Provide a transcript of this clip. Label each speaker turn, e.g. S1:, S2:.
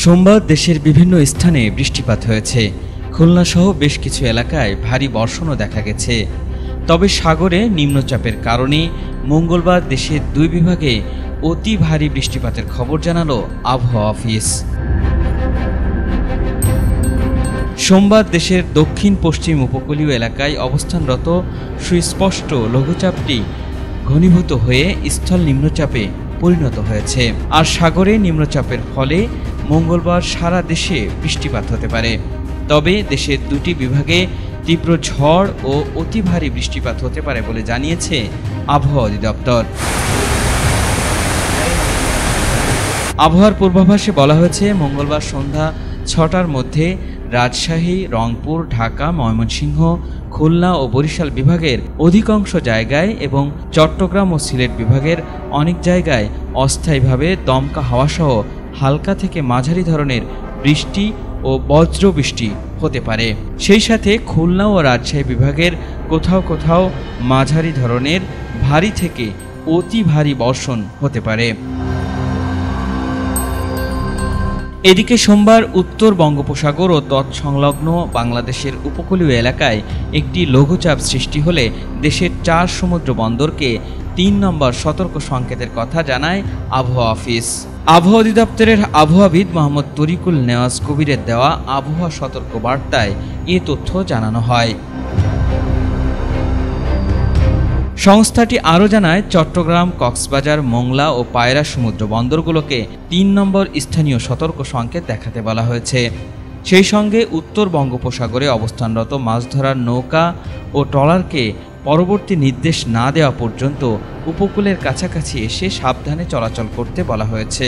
S1: সোমবার দেশের বিভিন্ন স্থানে বৃষ্টিপাত হয়েছে। খুলনা সহ বেশ কিছু এলাকায় ভারী বর্ষণও দেখা গেছে। তবে সাগরে নিম্নচাপের কারণে মঙ্গলবার দেশের দুই বিভাগে অতি ভারী বৃষ্টিপাতের খবর জানালো আবহাওয়া অফিস। সোমবার দেশের দক্ষিণ পশ্চিম উপকূলীয় এলাকায় অবস্থানরত সুস্পষ্ট লঘুচাপটি ঘনীভূত হয়ে স্থল নিম্নচাপে পরিণত হয়েছে। আর সাগরে নিম্নচাপের ফলে মঙ্গলবার সারা দেশে বৃষ্টিপাত হতে পারে। তবে দেশের দুটি বিভাগে তীব্র ঝড় ও অতি ভারী বৃষ্টিপাত হতে পারে বলে জানিয়েছে আবহাওয়া অধিদপ্তর। আবহাওয়ার পূর্বাভাসে বলা হয়েছে, মঙ্গলবার সন্ধ্যা ৬টার মধ্যে রাজশাহী, রংপুর, ঢাকা, ময়মনসিংহ, খুলনা ও বরিশাল বিভাগের অধিকাংশ জায়গায় এবং চট্টগ্রাম ও সিলেট বিভাগের অনেক জায়গায় অস্থায়ীভাবে দমকা হাওয়াসহ হালকা থেকে মাঝারি ধরনের বৃষ্টি ও বজ্রবৃষ্টি হতে পারে। সেই সাথে খুলনা ও রাজশাহী বিভাগের কোথাও কোথাও মাঝারি ধরনের ভারী থেকে অতি ভারী বর্ষণ হতে পারে। এদিকে সোমবার উত্তর বঙ্গোপসাগর ও তৎসংলগ্ন বাংলাদেশের উপকূলীয় এলাকায় একটি লঘুচাপ সৃষ্টি হলে দেশের ৪ সমুদ্র বন্দরকে ৩ নম্বর সতর্ক সংকেতের কথা জানায় আবহাওয়া অফিস। আবহাওয়া অধিদপ্তরের আবহাওয়াবিদ মোহাম্মদ তরিকুল নেওয়াজ কবিরের দেওয়া আবহাওয়া সতর্ক বার্তায় এ তথ্য জানানো হয়। সংস্থাটি আরও জানায়, চট্টগ্রাম, কক্সবাজার, মোংলা ও পায়রা সমুদ্র বন্দরগুলোকে ৩ নম্বর স্থানীয় সতর্ক সংকেত দেখাতে বলা হয়েছে। সেই সঙ্গে উত্তর বঙ্গোপসাগরে অবস্থানরত মাছ ধরার নৌকা ও ট্রলারকে পরবর্তী নির্দেশ না দেওয়া পর্যন্ত উপকূলের কাছাকাছি এসে সাবধানে চলাচল করতে বলা হয়েছে।